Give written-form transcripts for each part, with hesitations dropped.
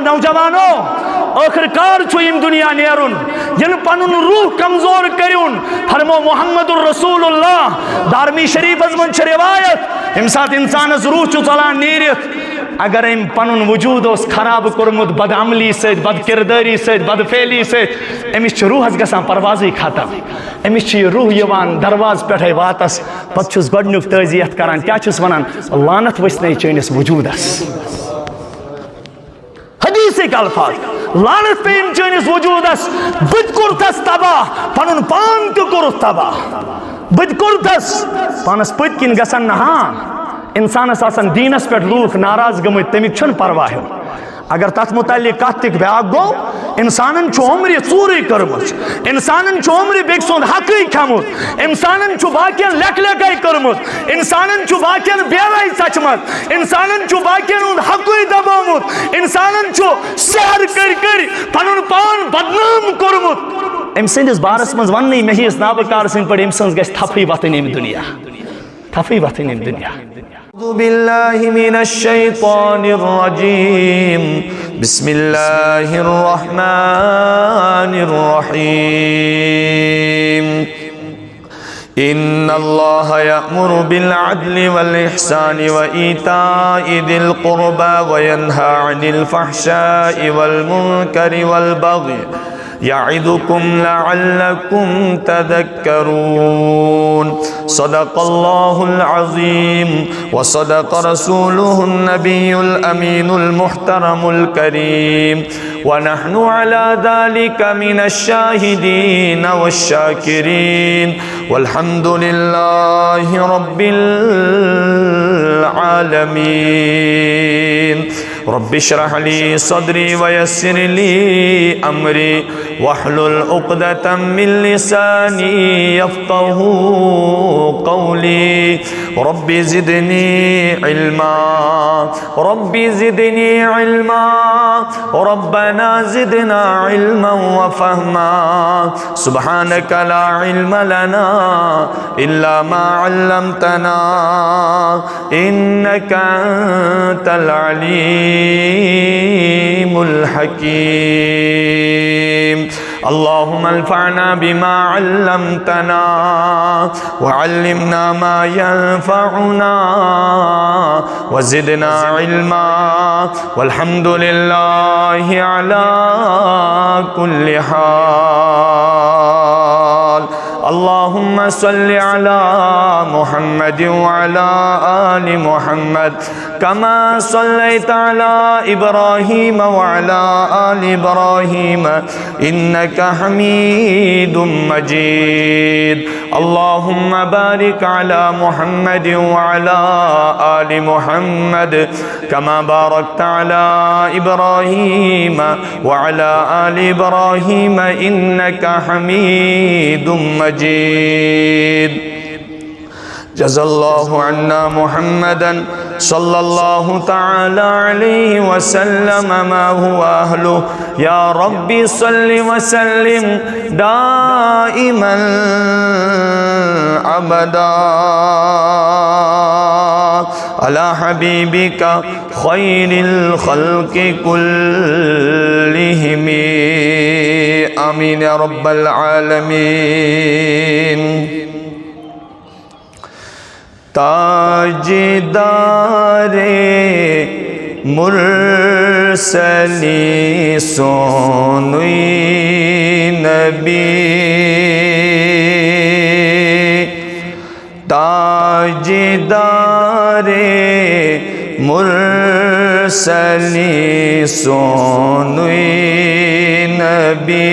نوجوانو آخرکار چھو یم دنیا نیرن ین پنن روح کمزور کریون فرمو محمد الرسول اللہ دارمی شریف از من چھ روایت ام سات انسان از روح چھو ژلان نیرت اگر ام پنن وجود اس خراب کرمت بد عملی سے بد کرداری سے بد فعلی سے امس چھ روح از گسان پروازی ختم امس چھ روح یوان درواز پٹھے واتس پت چھس گۄڈنیُک تعزیت کران کیا چھس ونان لعنت وسنے چٲنِس وجودس حدیث الفاظ لعنت پیم چٲنِس وجودس بت کورتس تباہ پنن پان تہ کورت تباہ بت کورتس پانس پت کن گژھن نہ ہاں انسانس آسان دینس پہ لوک ناراض گمت تمیک چھن پرواہ اگر تت متعلق کت تک بیاکھ گو انسانن چھ عمری ژوٗرٕے کٔرمٕژ انسانن چھ عمری بیٚکہِ سُنٛد حقٕے کھیوٚمُت انسانن چھ باقین لیکھ لیکھے کٔرمٕژ انسانن چھ باقین بیوے ژچمژ انسانن چھ باقین ہُنٛد حقٕے دبومُت انسانن چھ سحر کٔرۍ کٔرۍ پنُن پان بدنام کوٚرمُت أمۍ سٕنٛدِس بارس منٛز وننٕے مےٚ ہِیِس نابکار سٕنٛدۍ پٲٹھۍ أمۍ سٕنٛز گژھِ تھپھٕے وتھٕنۍ أمۍ دُنیا تھپھٕے وتھٕنۍ أمۍ دُنیا أعوذ بالله من الشيطان الرجيم بسم الله الرحمن الرحيم إن الله يأمر بالعدل والإحسان وإيتاء ذي القربى وينهى عن الفحشاء والمنكر والبغي يعظكم لعلكم تذكرون صدق الله العظيم وصدق رسوله النبي الأمين المحترم الكريم ونحن على ذلك من الشاهدين والشاكرين والحمد لله رب العالمين رب اشرح لي صدري ويسر لي أمري واحلل عقدة من لساني يفقه قولي رب زدني علما رب زدني علما ربنا زدنا علما وفهما سبحانك لا علم لنا إلا ما علمتنا إنك أنت العليم الحكيم اللهم انفعنا بما علمتنا وعلمنا ما ينفعنا وزدنا علما والحمد لله على كل حال اللهم صل على محمد وعلى آل محمد كما صليت على إبراهيم وعلى آل إبراهيم إنك حميد مجيد اللهم بارك على محمد وعلى آل محمد كما باركت على إبراهيم وعلى آل إبراهيم إنك حميد مجيد جزا الله عنا محمدا صلى الله تعالى عليه وسلم ما هو أهله يا ربي صل وسلم دائما أبدا على حبيبك خير الخلق كلهم آمين يا رب العالمين تاجدار مرسلی سونوی نبی تاجدار مرسلی سونوی نبی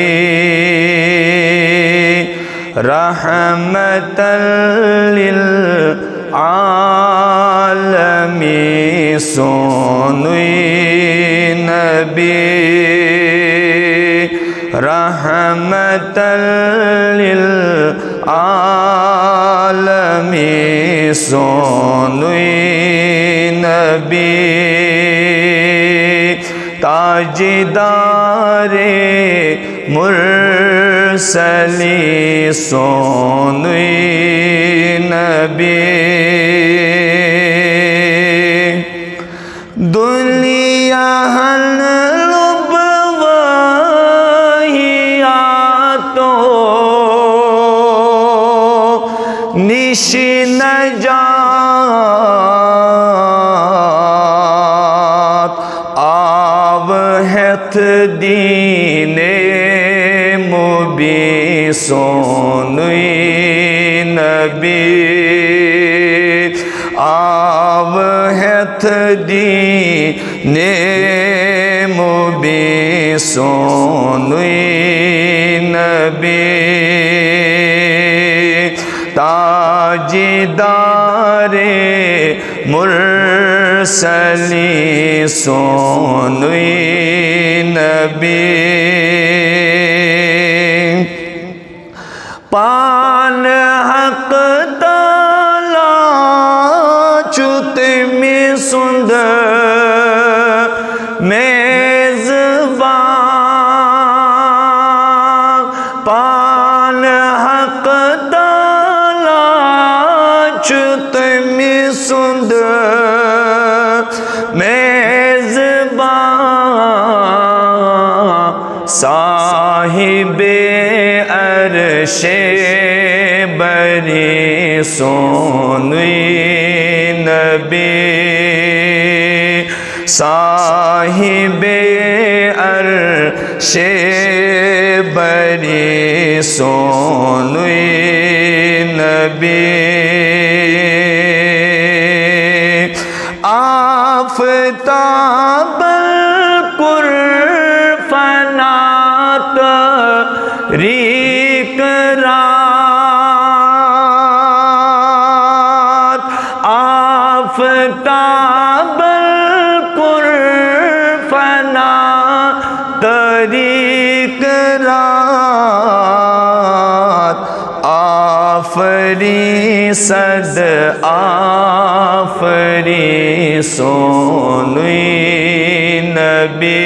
رحمت للعالمی سونوی نبی رحمت للعالمی سونوی نبی تاجدار مرسلی سونوی نبی دنیا آوہت دینے مبی سونوی نبی آوہت دینے مبی سونوی نبی تاجدار مرسلی سونوی نبی پان حق تعالی چت میں سندر میزبان پان حق تعالی چت میں سندر میزبان صاحب عرش بری سونوی نبی صاحب عرش بری سونوی نبی آفتاب القرفنات ریکرات آفتاب القرفنات ریکرات آفری صد آفری سونوی نبی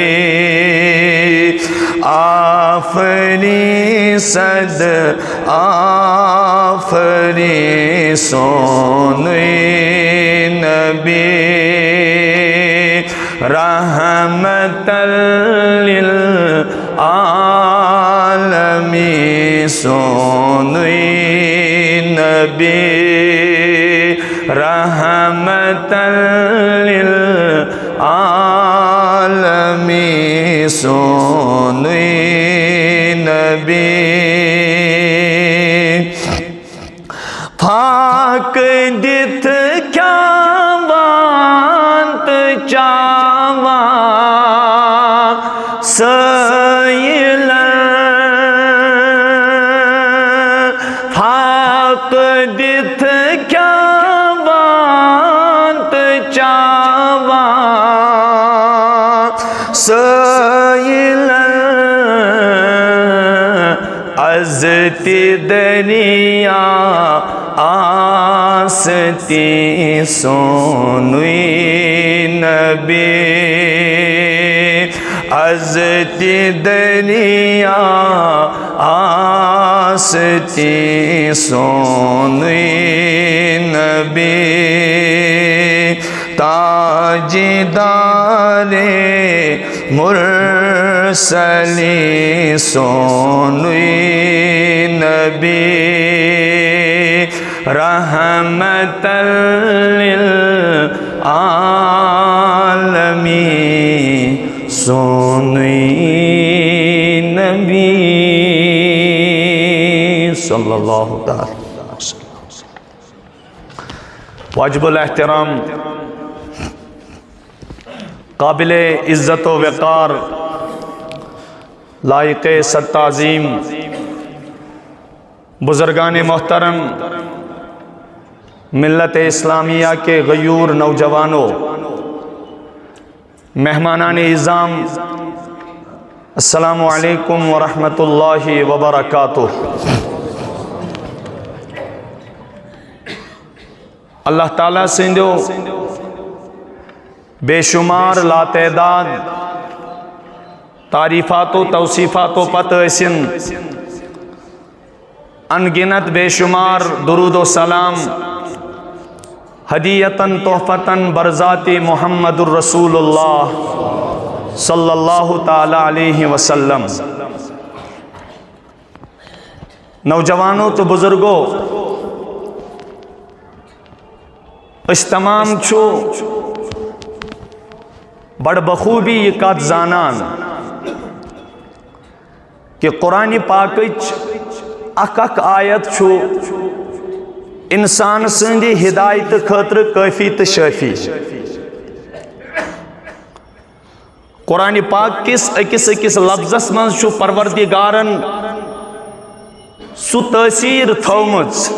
آفری صد آفری سونوی نبی رحمت للعالمین سونوی نبی رحمت للعالمین سونوی نبی پاک دت کیا وانت چاوان سیل پاک دت کیا وانت چاوان سیل ازتی دریا آستی سونوی نبی ازتی دریا آستی سونوی نبی تاجدار مرسلی سونوی نبی رحمت للعالمین سونوی نبی صلی اللہ تعالی وسلم. واجب الاحترام قابل عزت و وقار لائق صد تعظیم بزرگان محترم ملت اسلامیہ کے غیور نوجوانوں مہمانان اعظام السلام علیکم ورحمۃ اللہ وبرکاتہ. اللہ تعالیٰ سندو بے شمار لاتعداد تعریفات و توصیفات و پتہ اسن انگنت بے شمار درود و سلام ہدیتاً تحفتاً برذات محمد الرسول اللہ صلی اللہ تعالی علیہ وسلم. نوجوانوں تو بزرگوں اس تمام چھو بڑ بخوبی یہ کت زانان کہ قرآن پاکچ اک آیت چھو انسان سندی ہدایت خاطر کافی تو شافی. قرآن پاک کس اکس لفظس من چھو پروردگارن سو تاثیر تھومز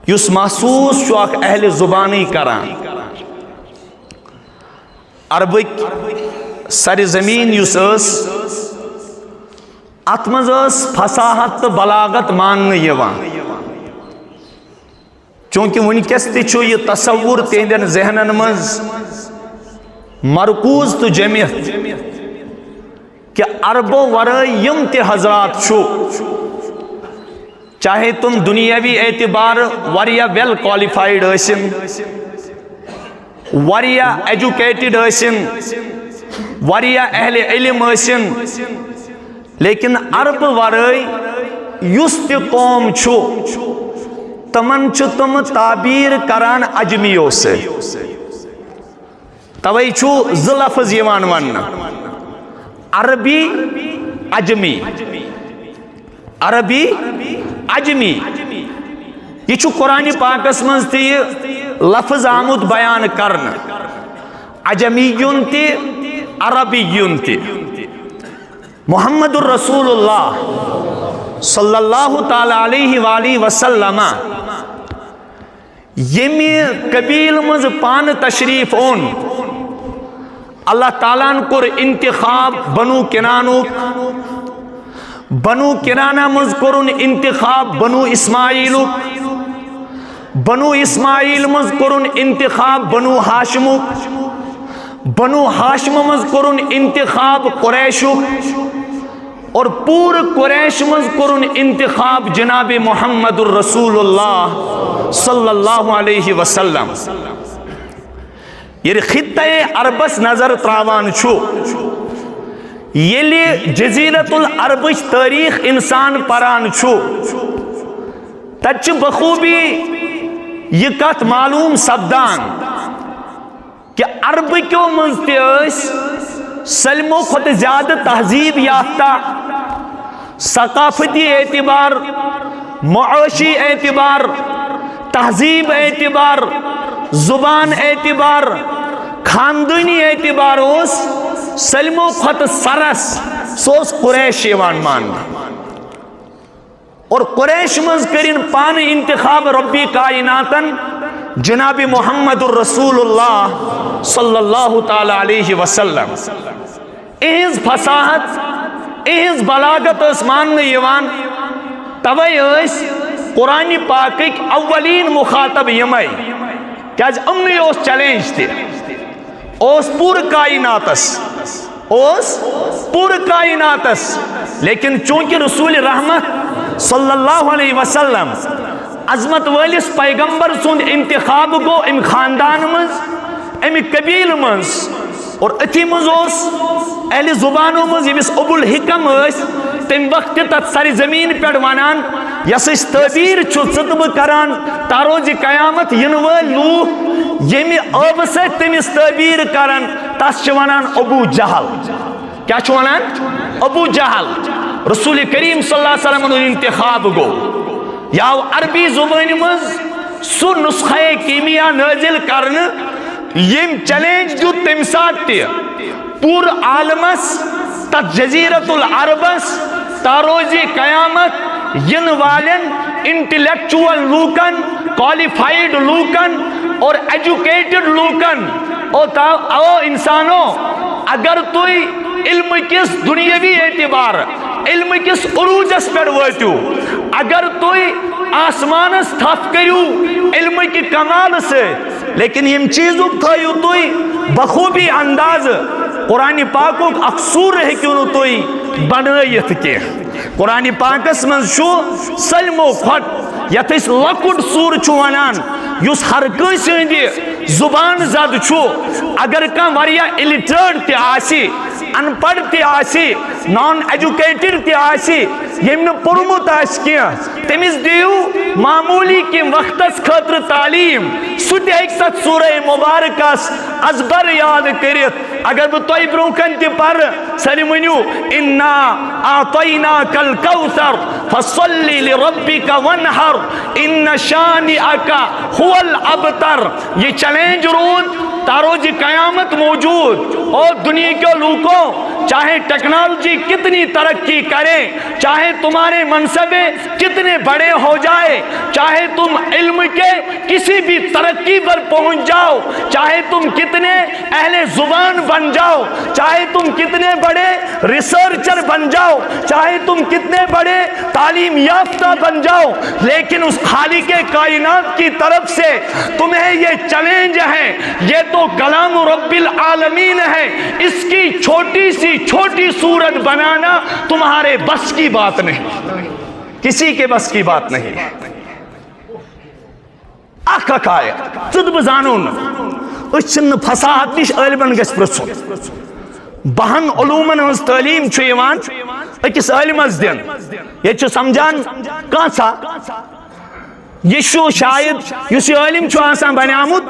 یس محسوس چھو اک اہل زبانی کران. عربک سر زمین یس ات مز فصاحت تو بلاغت ماننے یوان چونکہ ونکس تہ یہ تصور تہندین ذہنن مز مرکوز تو جمع کہ عربوں ورائے یم تہ حضرات چھو چاہے تم دنیاوی اعتبار وریا ویل کوالیفائیڈ ٲسِن وریا ایجوکیٹڈ ٲسِن وریا اہل علم ٲسِن لیکن عرب ورائے یس تہ قوم چھو تمن چھو تم تعبیر کران اجمیو سے. توئی چھو زٕ لفظ یوان ون عربی اجمی. عربی اجمی یہ چھو قرآن پاکس منز تہ یہ لفظ آمد بیان کرن عجمیون تہ عربیون تہ. محمد الرسول اللہ صلی اللہ تعالی علیہ وآلہ وسلم یمی قبیل مز پان تشریف اون اللہ تعالیٰ کور انتخاب بنو کنانوک. بنو کنانہ مز کرن انتخاب بنو اسماعیلوک. بنو اسماعیل مز کرن انتخاب بنو ہاشموک. بنو ہاشم مز کرن انتخاب قریشوک اور پور قریش مز کرن انتخاب جناب محمد الرسول اللہ صلی اللہ علیہ وسلم. یہ خطہ عربس نظر تراوان چھو یلی جزیرت العربش تاریخ انسان پران چھو تچ بخوبی یہ کت معلوم سپدان کہ عرب کیوں منزتے اس سلموں خود زیادہ تہذیب یافتہ ثقافتی اعتبار معاشی اعتبار تہذیب اعتبار زبان اعتبار خاندانی اعتبار اس سلموں خود سرس سوس قریش یوان مان اور قریش مز کرن پان انتخاب ربی کائناتن جناب محمد الرسول اللہ صلی اللہ تعالی علیہ وسلم. اہز فصاحت اہز بلاغت اس ماننے یوان توئی اس قرآن پاکک اولین مخاطب یمائی کیا امنی اس چیلنج تھی اس پور کائناتس لیکن چونکہ رسول رحمت صلی اللہ علیہ وسلم عظمت والس پیغمبر سند انتخاب گو ام خاندان مز ام قبیل مز اور اتھی مز اہل زبانوں مز یمس ابو الحکم اس تم وقت تت سر زمین پہ ونان یس تعبیر ثتب کران تاروز قیامت ینو لوک یمی آب سے تمس تعبیر کران تس ونان ابو جہل. کیا ونان ابو جہل. رسول کریم صلی اللہ علیہ وسلم انتخاب گو یاو عربی زبان مز سو نسخہ کیمیا نازل کرن یم چیلنج جو تم ساتھ تی پور عالمس تت جزیرت العربس تاروزی قیامت ین والن انٹلیکچوئل لوکن کوالیفائیڈ لوکن اور ایجوکیٹڈ لوکن او انسانوں اگر توی علم کس دنیاوی اعتبار علم کس عروجس پر واتو اگر توی آسمانس تھف کریو علم کی کمال سے لیکن یم چیزوں تھایو توی بخوبی انداز قرآن پاکو اکسور ہے کیوں توی بنائیت کے. قرآن پاکس من شو سلمو کھٹ یت اس لکٹ سور چھو ونان یس ہر کنس ہندی زبان زد چھو اگر کان وریا الٹریٹ تی آسی ان پڑھ تی آسی نان ایجوکیٹڈ تی آسی یم نہ پرمت آس کیا تمس دیو معمولی کی وقت خاطر تعلیم سہ تہ سورہ مبارکس ازبر یاد کرت اگر بہ تہ برو کن تہ پر سر ونیو انا اعطیناک الکوثر فصل لربک وانحر ان شانئک هو الابتر. یہ چیلنج رود تاروج قیامت موجود. اور دنیا کے لوگوں چاہے ٹیکنالوجی کتنی ترقی کرے, چاہے تمہارے منصبے کتنے بڑے ہو جائے, چاہے تم علم کے کسی بھی ترقی پر پہنچ جاؤ, چاہے تم کتنے اہل زبان بن جاؤ, چاہے تم کتنے بڑے ریسرچر بن جاؤ, چاہے تم کتنے بڑے تعلیم یافتہ بن جاؤ, لیکن اس خالق کائنات کی طرف سے تمہیں یہ چیلنج ہے. یہ تو کلام رب العالمین ہے, اس کی چھوٹی سی چھوٹی صورت بنانا تمہارے بس کی بات نہیں, کسی کے بس کی بات نہیں. اکھ آیت تد بزانون اچھن فصاحت نش علمن گس پرسن. بہن علومن ہز تعلیم چھ یوان اکس علمس دن. یہ سمجھان کانسا یہ شاید اس علم آسان بنیامت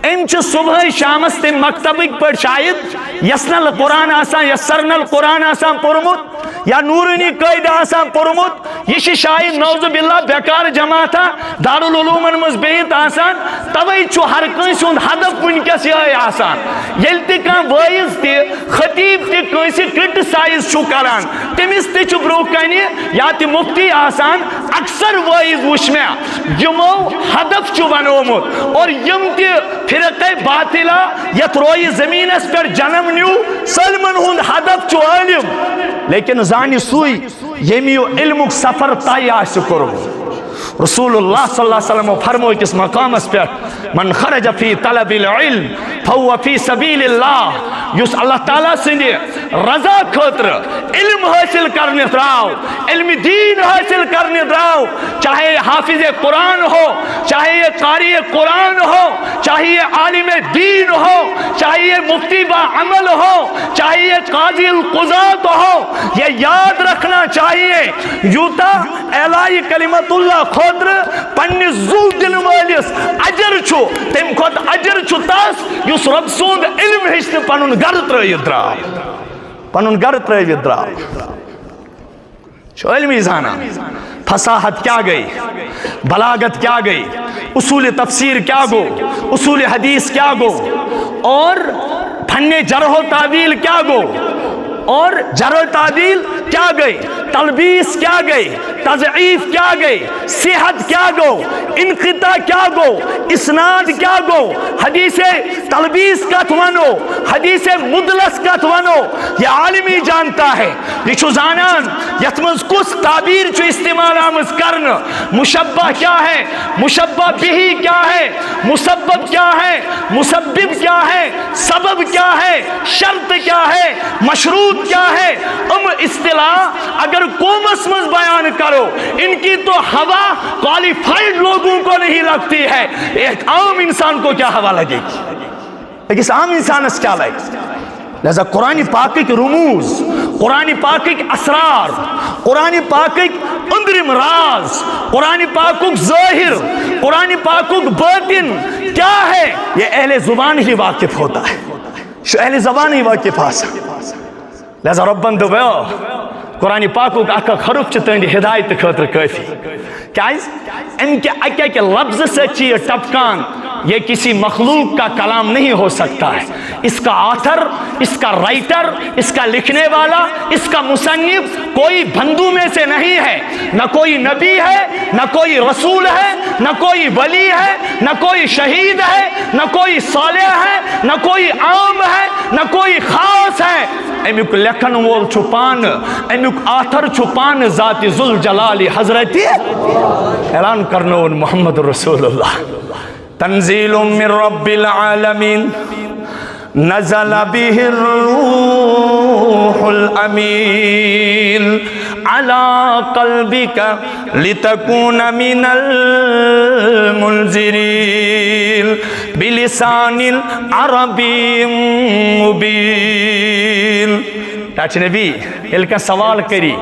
ام صبح شامس تم مکتبک پہ شاید یسن قرآن آسان یا سرن قرآن آسان پورمت یا نورانی قید آسان پورمت. یہ شاید نوز باللہ بیکار جماعت دارالعلومن مز بہت آسان. توے ہر کنس ہند ہدف ونکس یہ آسان یل تہ کان وائز تہ خطیب تہ کنس کرٹسائز چھو کران تمس تہ چھ برو کنہ یا تہ مفتی آسان. اکثر وائز وچھ مے یمو ہدف چھ بنومت اور یم تہ فرقہ باطلہ یت روی زمینس پر جنم نیو سلمن ہند ہدف چھ علم, لیکن زانی سوئی یمیو علمک سفر طے آس کرو. رسول اللہ صلی اللہ علیہ وسلم فرمو کس مقامس پہ من خرج فی طلب العلم فهو فی سبیل اللہ. یس اللہ تعالیٰ سندی رضا خاطر علم حاصل کرنے دراو, علم دین حاصل کرنے دراو, چاہے حافظ قرآن ہو, چاہے یہ قاری قرآن ہو, چاہے یہ عالم دین ہو, چاہے یہ مفتی با عمل ہو, چاہے یہ قاضی القضات ہو. یہ یاد رکھنا چاہیے یوتا اعلائی کلمت اللہ خاطر پنی زو دن والس اجر چھو تم خود اجر چھو تاس یس رب سوند علم ہشت پنن گر ترائیت دراو, پنن گر ترائیت دراو. علمی زانا فصاحت کیا گئی, بلاغت کیا گئی, اصول تفسیر کیا گو, اصول حدیث کیا گو, اور فن جرح و تعدیل کیا گو, اور جرح و تعدیل کیا گئی, تلبیس کیا گئی, تضعیف کیا گئی, صحت کیا گو, انقطاع کیا گو, اسناد کیا گو, حدیث تلبیس کت ونو, حدیث مدلس کت ونو. یہ عالمی جانتا ہے, یہ چھو زانان یتمز کس تعبیر چھو استعمال آمز کرن. مشبہ کیا ہے, مشبہ بہی کیا ہے, مسبب کیا ہے, مسبب کیا ہے, سبب کیا ہے, شرط کیا ہے, مشروط کیا ہے. اصطلاح اگر قومس مز بیان کرو ان کی تو ہوا کوالیفائیڈ لوگوں کو نہیں لگتی ہے, ایک عام انسان کو کیا ہوا لگے گی, ایک عام انسان اس کیا لگے. لہذا قرآن پاک کے رموز, قرآن پاک کے اسرار, قرآن پاک کے اندرم راز, قرآن پاک کے ظاہر, قرآن پاک کے باطن کیا ہے, یہ اہل زبان ہی واقف ہوتا ہے, اہل زبان ہی واقف آسا. لہذا ربن دبیو قرآن پاکو اکا حرف چھ تہندِ ہدایت خاطر کافی. کیاز ان کے اکے کے لفظ سے چھ یہ ٹپکان, یہ کسی مخلوق کا کلام نہیں ہو سکتا ہے. اس کا آتھر, اس کا رائٹر, اس کا لکھنے والا, اس کا مصنف کوئی بندوں میں سے نہیں ہے. نہ کوئی نبی ہے, نہ کوئی رسول ہے, نہ کوئی ولی ہے, نہ کوئی شہید ہے, نہ کوئی صالح ہے, نہ کوئی عام ہے, نہ کوئی خاص ہے. امیک لکھن وول چھپان, امیک آتھر چھپان ذات ذوالجلال حضرت اعلان کرنون محمد رسول اللہ. تنزیل من رب العالمین نزل به الروح الامین على قلبك لتكون من المنذرین بلسان عربی مبین. ڈاکٹر نبی یل کا سوال کری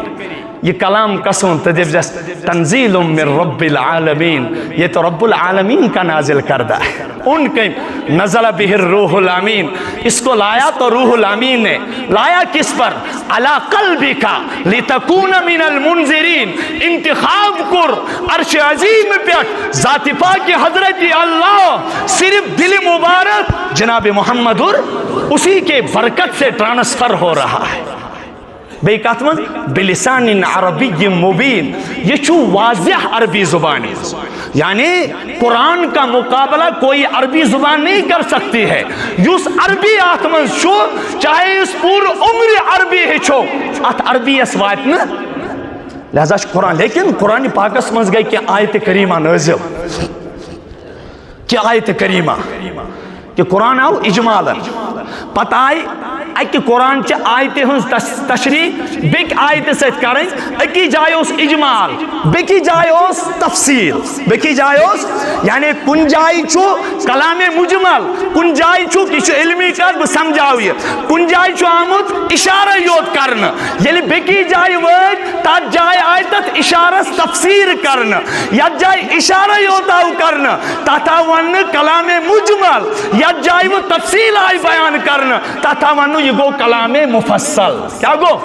یہ کلام کسوں تدیس تنزیل من رب العالمین، یہ تو رب العالمین کا نازل کردہ ہے، ان کے نزل بہ الروح الامین، اس کو لایا تو روح الامین نے، لایا کس پر؟ علی قلبک لتکون من المنذرین، انتخاب کر عرش عظیم پیٹ ذات پاک حضرت اللہ، صرف دل مبارک جناب محمد اور اسی کے برکت سے ٹرانسفر ہو رہا ہے۔ بے کاتمن بلسان عربی مبین، یہ چھو واضح عربی زبان، یعنی قرآن کا مقابلہ کوئی عربی زبان نہیں کر سکتی ہے۔ یوس عربی آتمن چھو چاہے اس پور عمر عربی ہے چھو ات عربی اس وات نا لہذا قرآن، لیکن قرآن پاک اس منز گئی کہ آیت کریمہ نازل، کہ آیت کریمہ کہ قرآن آو اجمالا، پتہ آئی اکی قرآن چا آیت ہنز تشریح بیک آیت سیت کریں، اکی جائے اس اجمال، بیکی جائے اس تفسیر، بیکی جائے اس یعنی کن جائے چو کلام مجمل، کن جائے چو کچھ علمی کر بسمجھاوی، کن جائے چو آمد اشارہ یوت کرنا، یعنی بیکی جائے وقت تا جائے آیتت اشارہ تفسیر کرنا، یا جائے اشارہ یوت آو کرنا، تا ون کلام مجمل، یا جائے وہ تفصیل آئی بیان کرنا، تا ونو یہ گو کلام مفصل، کیا گو؟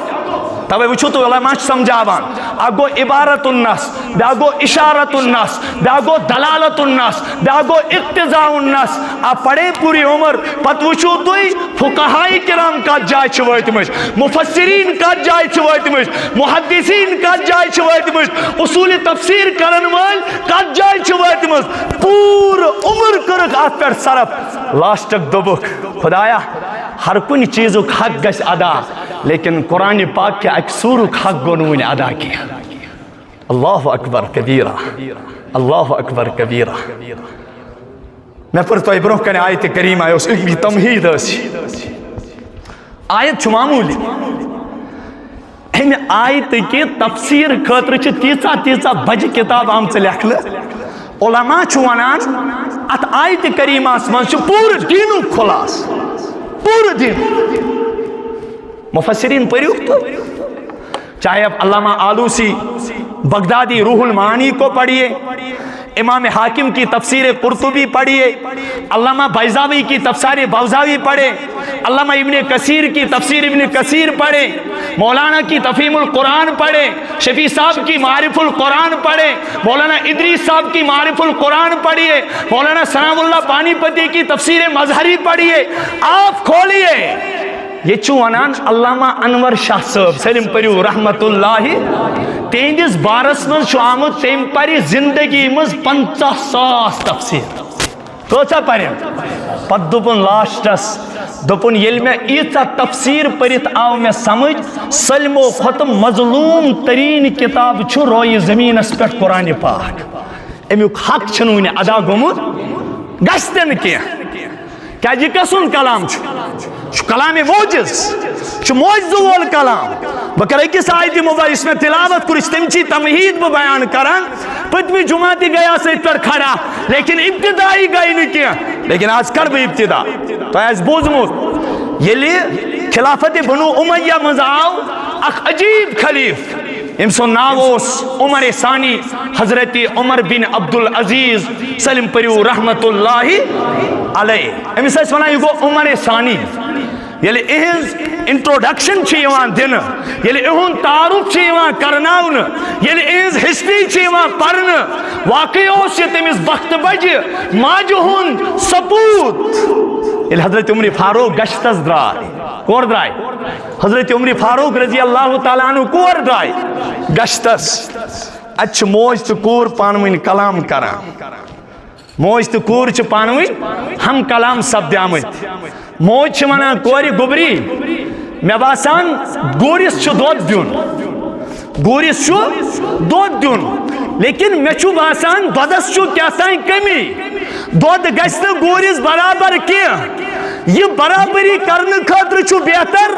توے وچھو تو علماء سمجھاوان، آگو عبارت النص، بیاگو اشارت النص، بیاگو دلالت النص، بیاگو اقتضاء النص، آپ پڑھے پوری عمر، پت وچھو توی فقہائی کرام کا جائے چھوائیت مجھ، مفسرین کا جائے چھوائیت مجھ، محدثین کا جائے چھوائیت مجھ، اصول تفسیر کرن وال کا جائے چھوائیت مجھ، پور عمر کرک آت پر صرف لاسٹک دبک خدایا ہر کن چیزوں حق گش ادا، لیکن قرآن پاک کے اکثور حق گنون ادا کیا۔ اللہ اکبر کبیرہ، اللہ اکبر کبیرہ۔ میں پر تو ابروہ کنے آیت کریمہ ہے، اس کی تمہید ہے، آیت چھو معمولی، ہمیں آیت کی تفسیر خطر چھ تیسا تیسا بج کتاب آم سے لکھ لے، علماء چھو ونان ات آیت کریمہ اسمان چھو پور دینو کھلاس، پور دین مفسرین پریوک تو چاہے اب علامہ آلوسی بغدادی روح المعانی کو پڑھیے، امام حاکم کی تفسیر قرطبی پڑھیے، علامہ بیضاوی کی تفسیر بوزاوی پڑھے، علامہ ابن کثیر کی تفسیر ابن کثیر پڑھے، مولانا کی تفہیم القرآن پڑھے، شفیع صاحب کی معارف القرآن پڑھے، مولانا ادریس صاحب کی معارف القرآن پڑھیے، مولانا ثناء اللہ پانی پتی کی تفسیر مظہری پڑھیے، آپ کھولیے یہ چونان علامہ انور شاہ صاحب سلیم پریو رحمت اللہ تیندس بارس من چھو آمد تیم پری زندگی مز 50,000 تفسیر کوچا پریم پت دپن لاسٹس دپن یل میں ایتا تفسیر پریت آو میں سمجھ سلمو ختم مظلوم ترین کتاب چھو روی زمین اس پر قرآن پاک امیوک حق چھنوین ادا گمود گشتن کیا جی کسون کلام چھو کلام موجز چھو موجز وول کلام بکر ایکس آیتی مبارک اس میں تلاوت کر استمچی تمہید بیان کرن پتمی جماعتی گیا سے پر کھڑا لیکن ابتدائی گئی نہیں کیا لیکن آج کر بھی ابتدا تو ایس بوزمود یہ لئے خلافت بنو امیہ مزاو اخ عجیب خلیف امسون ناووس عمر ثانی حضرت عمر بن عبدالعزیز سلیم پریو رحمت اللہ علیہ امیس ایس ونا یہ گو عمر ثانی یلی اہنز انٹروڈکشن چھیوان دن یلی اہن تعارف چھیوان کرناون یلی اہنز ہسٹری چھیوان پرن واقعیوں سے تمیز بخت بج ماجہن سپوت یلی حضرت عمر فاروق گشتز درائے کور درائے حضرت عمر فاروق رضی اللہ تعالیٰ عنہ کور درائے گشتز اچھ موج تو کور پانوین کلام کران موج تو کور چھ پانوین ہم کلام سب دیامت موج چھ منا کوری گبری میں باسان گوریس چھو دود دیون گوریس چھو دود دیون لیکن میں چھو باسان دودس چھو کیا سائیں کمی دود گشت گوریس برابر کیا یہ برابری کرنے خاطر چھو بہتر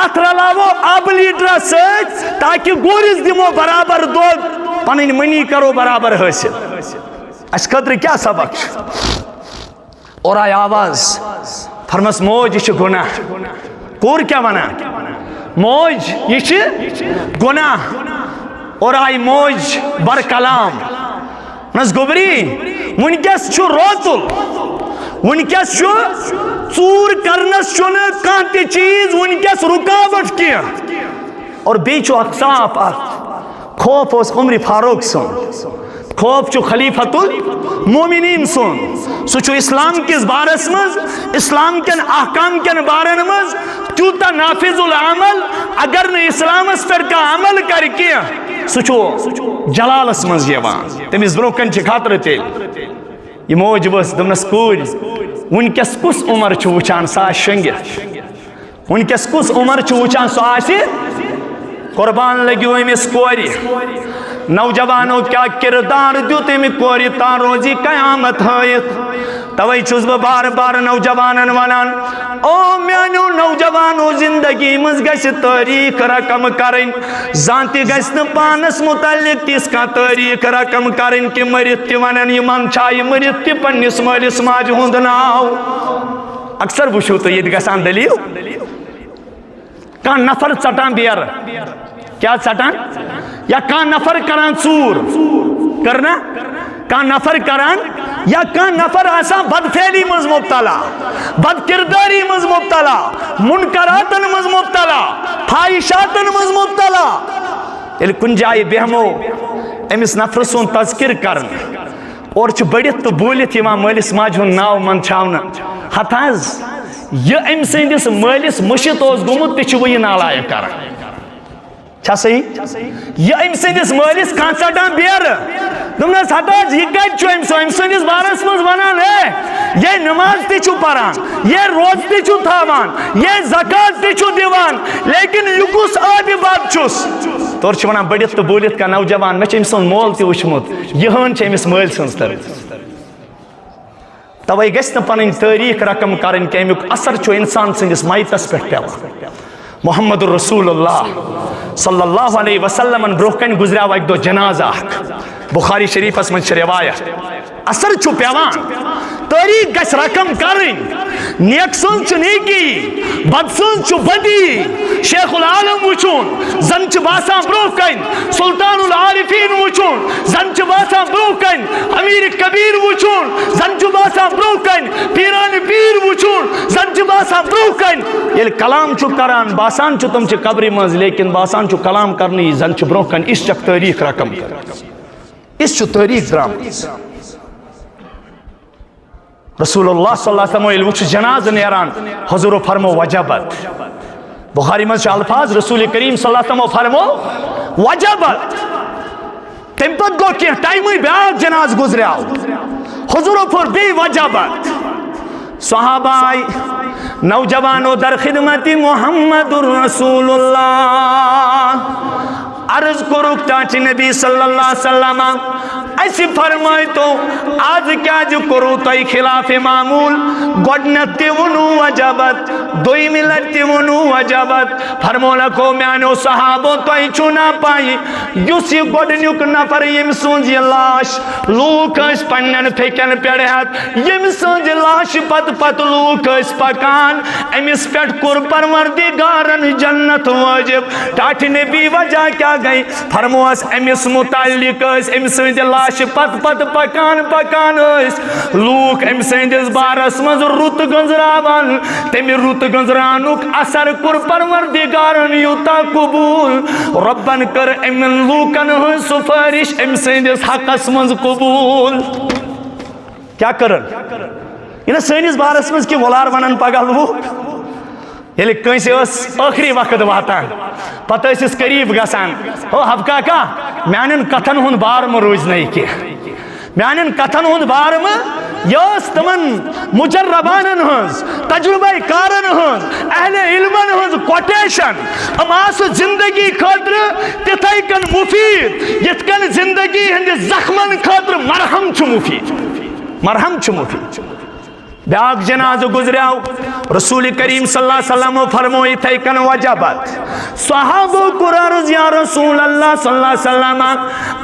آتر علاوہ آب لیڈر سچ تاکہ گوریس دیمو برابر دود پنین منی کرو برابر حاصل اس خاطر کیا سبق اور آئی آواز فرمس موج یہ گناہ کور کیا بنا موج یہ گناہ اور آئی موج بر کلام نس گوبری ونکس چھو روتل ونکس چھو ژور کرنس چھو نہ کانٛہہ تہِ چیز ونکس رکاوٹ کی اور بیٚیہِ چھُ اکھ صاف اکھ خوف اوس عمر فاروق سُنٛد خوف چھُ خلیفۃ المومنین سُنٛد سُہ چھُ اسلام کِس بارس منٛز اسلام کٮ۪ن احکام کٮ۪ن بارن منٛز تیوٗتاہ نافذ العمل اگر نہٕ اسلامس پٮ۪ٹھ کانٛہہ عمل کرِ کینٛہہ سُہ چھُ جلالس منٛز یِوان تٔمِس برونٛہہ کَنہِ چھِ خطرٕ تیٚلہِ یہِ موج ؤژھ دوٚپنس کوٗرۍ ونکس کُس عمر چھُ وٕچھان سُہ آسہِ شۄنٛگِتھ ونکس کُس عمر چھُ وٕچھان سُہ آسہِ قربان لگیو أمِس کورِ نوجوانو کیا کردار دیت امی کوری تا روزی قیامت ہائیت توئی چھوز بار بار نوجوانن ونان او میانو نوجوانو زندگی مز گیس تاریخ رقم کریں زانتی گیس پانس متعلق تیس کا تاریخ رقم کریں کہ مرت تی ونن یہ من چھائی مرت تی پنیس مالس ماج ہوند ناو اکثر بشو تو یہ گسان دلیو کان نفر چٹان بیر کیا چٹان یا کان نفر کران ژور کرنا کان نفر کران یا کان نفر آسان بدفعلی مز مبتلا بد کرداری مز مبتلا منکراتن مز مبتلا فاحشاتن مز مبتلا یل کن جائے بہمو امس نفر سون تذکر کرن اور چھ بڑھت تو بولت یوان مالس ماجہ ہند ناو منچھاونہ ہتھ حظ یہ ام سندس مالس مشت اوس گومت تہ چھ وی نالائق کران چھا صحیح یہ ام سندس مالس کان ژٹان بیر دمنس ہتاج یہ کت چھو ام سندس بارس مز ونان ہے یہ نماز تہ چھو پران یہ روز تہ چھو تھاوان یہ زکات تہ چھو دیوان لیکن یہ کس عاقبت چھس تور چھ ونان بڑھت تو بولت کا نوجوان مے چھ ام سن مول تہ وچھمت یہن چھ امس مال سنز طرف توے گژھِ نہٕ پنٕنۍ تٲریٖخ رقم کرٕنۍ کہ امیُک اثر چھُ انسان سٕنٛدِس مایتس پٮ۪ٹھ پیوان محمد رسول اللہ صلی اللہ علیہ وسلمن برونٛہہ کنہِ گُزریو اکہِ دۄہ جنازٕ اکھ بخاری شریفس منٛز چھِ روایت اثر چھُ پیوان تٲریٖخ گژھِ رقم کرٕنۍ نیک سٕنٛز چھِ نیکی بد سٕنٛز چھُ بدی شیخ العالم وٕچھُن زن چھِ باسان برونٛہہ کنہِ سلطان العارفین وٕچھُن زن چھِ باسان برونٛہہ کنہِ امیر کبیر وٕچھُن زن چھُ باسان برونٛہہ کنہِ پیران پیر وٕچھُن زن چھُ باسان برونٛہہ کنہِ ییٚلہِ کلام چھُ کران باسان چھُ تِم چھِ قبرِ منٛز لیکن باسان چھُ کلام کرنٕے زن چھُ برونٛہہ کنہِ یِژھ چھکھ تٲریٖخ رقم یِژھ چھُ تٲریٖخ درامٕژ رسول اللہ صلی اللہ علیہ وسلم ییٚلہِ وٕچھ جنازٕ نیران حضورو فرمو وجبت بخاری منٛز چھِ الفاظ رسول کریم صلی اللہ علیہ وسلم فرمو وجبت تمہِ پتہٕ گوٚو کینٛہہ ٹایمٕے بیٛاکھ جنازٕ گُزریو حضورو پھوٚر بیٚیہِ وجبت صحابہ آیہِ نوجوانو در خدمت محمد رسول اللہ عرض کوٚرُکھ ٹاٹہِ نبی صلی اللہ علیہ وسلم اسی فرمائی تو آج کیا جو کرو تائی خلاف معمول گوڑنت تی ونو وجبت دوئی ملت تی ونو وجبت فرمولا کو میانو صحابو تائی چونا پائی یوسی گوڑنیوک نفر یم سونجی لاش لوک اس پنن پھیکن پیڑیت یم سونجی لاش پت لوک اس پکان امیس پیٹ کور پروردگارن جنت واجب ٹاٹھ نبی وجہ کیا گئی فرموس امیس متعلق اس امیس سونجی لاش پت پکان اس لوک ام سندس بارس مز رت گنزراوان تمی رت گنزرانک اثر کور پروردگارن یوتا قبول ربن کر امن لوکن ہن سفارش ام سندس حقس مز قبول کیا کرن یہ سندس بارس مز کی ولار ونن پگہ لوک ییٚلہِ کٲنٛسہِ ٲس ٲخری وقت واتان پتہٕ ٲسِس قریٖب گژھان او حب کاکا میانٮ۪ن کتھن ہُنٛد بار مہ روزِ نہٕ یہِ کینٛہہ میانٮ۪ن کتھن ہُنٛد بار مہ یہِ ٲس تِمن مجربانن ہٕنٛز تجربے کارن ہٕنٛز اہل علمن ہٕنٛز کوٹیشن یِم آسہٕ زندگی خٲطرٕ تِتھے کٔنۍ مُفیٖد یِتھ کٔنۍ زندگی ہٕنٛدِس زخمن خٲطرٕ مرہم چھُ مُفیٖد بیاکھ جنازہ گزریو رسول کریم صلی اللہ علیہ وسلم فرمو یتھے کن وجبت صحابو کور عرض یا رسول اللہ صلی اللہ علیہ وسلم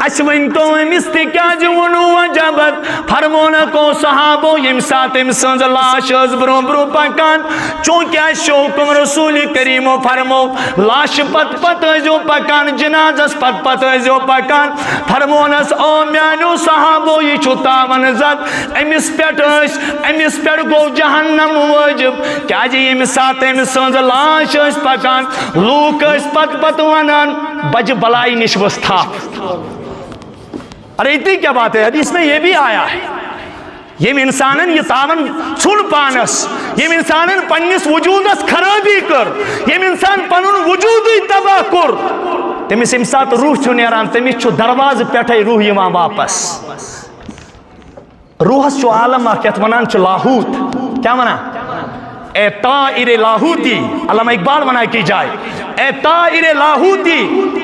اس ونتو امس تہ کیاز ونو وجبت فرمون کو صحابو یم سات ام سنز لاش از برو برو پکان چونکہ اس حکم رسول کریم فرمو لاش پت پت ازو پکان جنازس پت پت ازو پکان فرمونس او میانو صحابو یہ چھو تاون زد امس پیٹ گو جہنم واجب کیا جی یم سات ام سنز لاش از پکان لوک اس پت پت ونان بج بلائی نشوس تھا. ارے اتنی کیا بات ہے، حدیث میں یہ بھی آیا ہے یم انسانن یہ تاون ژھُن پانس، یم انسانن پننس وجودس خرابی کر، یم انسان پنن وجودی تباہ کر، تمس یم سات روح چھُ نیران تمس چھُ دروازٕ پٮ۪ٹھے روح یوان واپس. روحس چھُ عالم اکھ یتھ ونان چھُ لاہوت. کیا ونان؟ اے طائر لاہوتی، علامہ اقبال ونا کی جائے اے طائر لاہوتی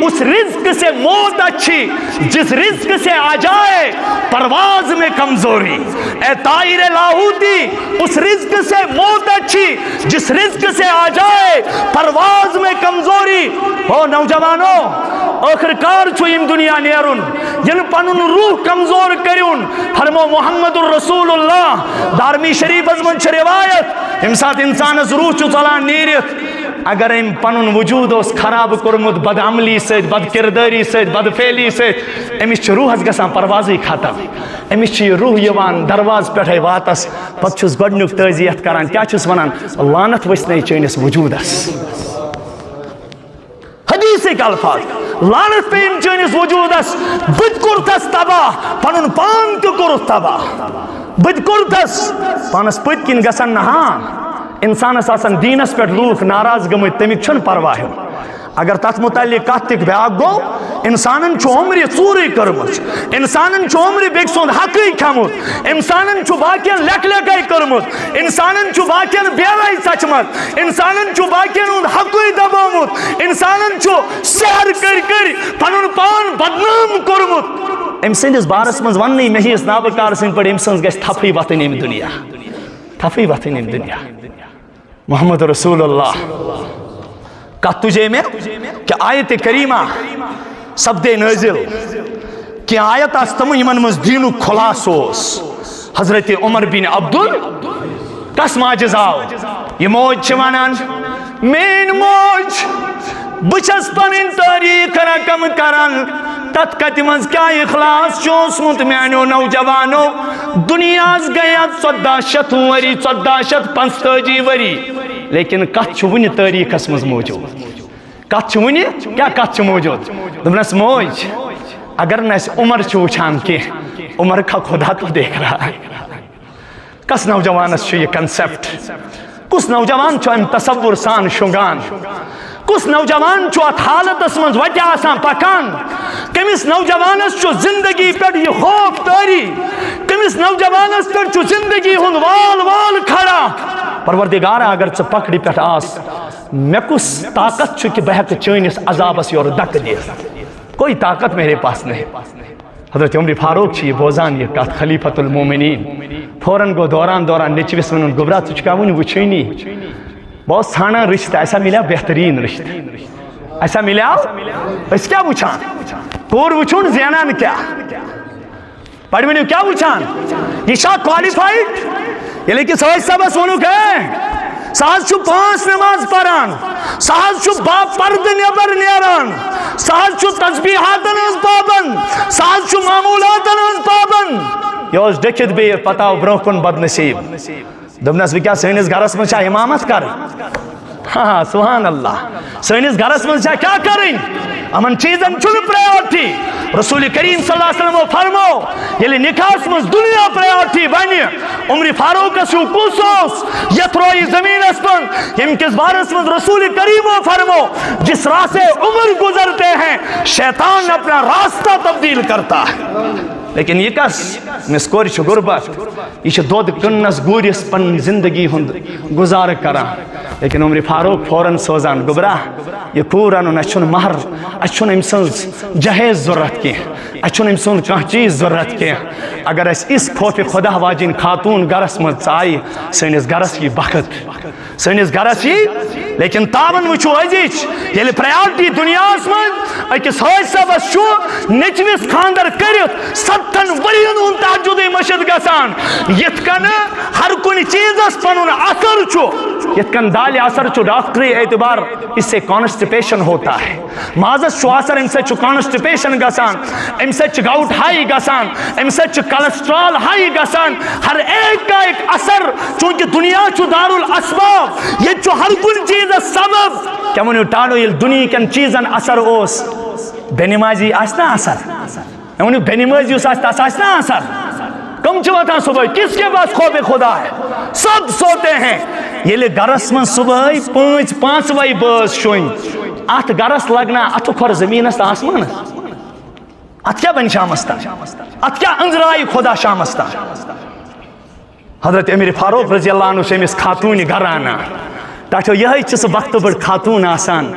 اس رزق سے موت اچھی جس رزق سے آ جائے پرواز میں کمزوری. اے طائر لاہوتی اس رزق سے موت اچھی جس رزق سے آ جائے پرواز میں کمزوری. او نوجوانو آخرکار چھو یم دنیا نیرن ین پنن روح کمزور کریون. فرمو محمد الرسول اللہ دارمی شریف ازمن چھ روایت یم ساتھ انسانس روح چھو ژلان نیرت اگر ام پنن وجود اس خراب کرمت بد عملی سے بد کرداری سے بد فعلی سے امس چھ روحس گژھان پروازی ختم. امس چھ روح یوان دروازٕ پٮ۪ٹھے واتس پتہٕ چھُس گۄڈنیُک تعزیت کران کیا چھُس ونان لعنت وسنے چٲنِس وجودس. حدیث الفاظ لعنت پین چٲنِس وجودس بہٕ تہِ کوٚرتھس تباہ پنن پان تہِ کوٚرُتھ تباہ بہٕ تہِ کوٚرتھس پانس پٔتۍ کِنۍ گژھن نہٕ ہاں انسانس آسان دینس پہ لوک ناراض گمت تمیک چھن پرواہ. اگر تات متعلق کت تک بیاق گو انسانن چھو عمری ژوری کرمت، انسانن چھو عمری بیک سند حقی کھمت، انسانن چھو باقین لک لکائی کرمت، انسانن چھو باقین بیوائی سچمت، انسانن چھو باقین اند حقی دبامت، انسانن چھو سحر کر پنن پان بدنام کرمت. ام سندس بارس مز وننی مہیس نابکار سن پر ام سنز گژھِ تھپھی وتھن ام دنیا، تھپھی وتھن ام دنیا. محمد رسول اللہ کت تجھے میں کہ آیت کریمہ سبدے نازل کہ آیت آستم یمن مز دینو خلاص اوس. حضرت عمر بن عبدل کس ماجز آو یہ موج چھ ونان مین موج بچس پنن تاریخ رقم کران تت کت مز کیا اخلاص چوسمت میانو نوجوانو. دنیاز گیا 1400 وری 1445 وری لیکن کت چھ ونہ تاریخس مز موجود. کت چھ ونہ کیا کت چھ موجود دپنس موج اگر نہ عمر چھ وچھان کی عمر کا خدا تو دیکھ رہا ہے. کس نوجوانس چھ یہ کنسپٹ، کس نوجوان چھ ام تصور سان شنگان، کس نوجوان چھو ات حالتس من وجہ آسان پکان، کمس نوجوانس چھو زندگی پر یہ خوف تاری، کمس نوجوانس پر چھو زندگی ہن وال وال کھڑا. پروردگارا اگر ژٕ پکڑی پہ آس مے کس طاقت چھو کہ بہ ہیکہ چٲنِس عذابس یور دک دِتھ، کوئی طاقت میرے پاس نہیں. حضرت عمر فاروق چھ یہ بوزان یہ کت خلیفۃ المومنین فوراً گو دوران نچوس ون گوبرا ژٕ چھُکھا وٕنہِ وٕچھٲنی بہت ژھانڈان رشتہ ایسا ملا بہترین رشتہ ایسا ملا اس کیا وچھان کور وچھون زینان کیا پڑھ ونیو کیا وچھان یہ شاہ کوالیفائیڈ یہ لیکن سوائے صاحب ونو کہ ساز چھو 5 نماز پران ساز چھو با پرد نیبر نیران ساز چھو تسبیحاتن از پابند ساز چھو معمولاتن از پابند یہ ڈکت بیر پتاو برونکن بد نصیب دبنس کیا سینس گھرس من چاہ امامت کر ہاں سبحان اللہ سینس گھرس من چاہ کیا کریں امن چیزن چھن پریورٹی رسول کریم صلی اللہ علیہ وسلم فرمو یلی نکاس من دنیا پریورٹی بنی عمر فاروق سو کوسوس یتروی زمین اسپن یم کس بارس من رسول کریم فرمو جس راہ سے عمر گزرتے ہیں شیطان اپنا راستہ تبدیل کرتا ہے لیکن یہ کس مس کور غربت یہ دود کنس گورس پن زندگی ہند گزار کران لیکن عمر فاروق فوراً سوزان گبرا یہ کور ان اچھن مہر اچھن ام سنز جہیز ضرورت کی اچھن ام سن کان چیز ضرورت کی اگر اس خوف خدا واجن خاتون گرس مز آئی سنس گرس یہ بخت سنس گرس یہ لیکن تاون وچو عزیز یل پریارٹی دنیا من اکس حاج صاحبس نچوس خاندر کرت 7 ورین ہند تہجد مشد گسان یت کن ہر کن چیزس پن اثر یت کن دال اثر ڈاکٹری اعتبار اس سے کانسٹیپیشن ہوتا ہے مازس اثر ام سے کانسٹیپیشن گسان ام سے گاؤٹ ہائی گسان ام سے کولسٹرال ہائی گسان ہر ایک کا ایک اثر چونکہ دنیا دار الاسباب یہ ہر کن چیز سبب کیا ونو ٹاڑو یل دنیا کن چیزن اثر اوس بے نمازی آسنا اثر ونو بے نمازی اس آسنا اثر کم چواتاں صبح کس کے پاس خوف خدا ہے سب سوتے ہیں یہ لے گرس من صبح 5 وائی بس شوئن ات گرس لگنا ات کھور زمین است آسمان ات کیا بن شامستا ات کیا انزرائی خدا شامستا حضرت امیر فاروق رضی اللہ عنہ سے اس خاتون گھرانا تاکہ یہ چھ وقت بڑ خاتون آسان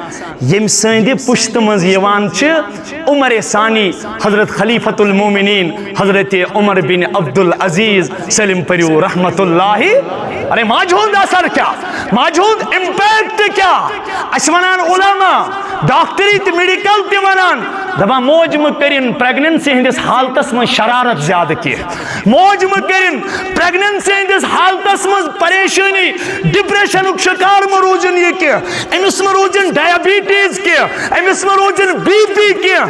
یم سند پشت مز یوان چھ عمر ثانی حضرت خلیفۃ المومنین حضرت عمر بن عبدالعزیز سلم پریو رحمت اللہ ارے موجود اثر کیا موجود امپیکٹ کیا اشمنان علماء ڈاکٹری تی میڈیکل تی ونان دبا موج مکرین پریگننسی ہندس حالتس من شرارت زیادہ کی موج مکرین پریگننسی ہندس حالتس من پریشانی ڈپریشن شکار مروجن یہ کیا امس مروجن ڈائبیٹیز کیا امس مروجن بی پی کیا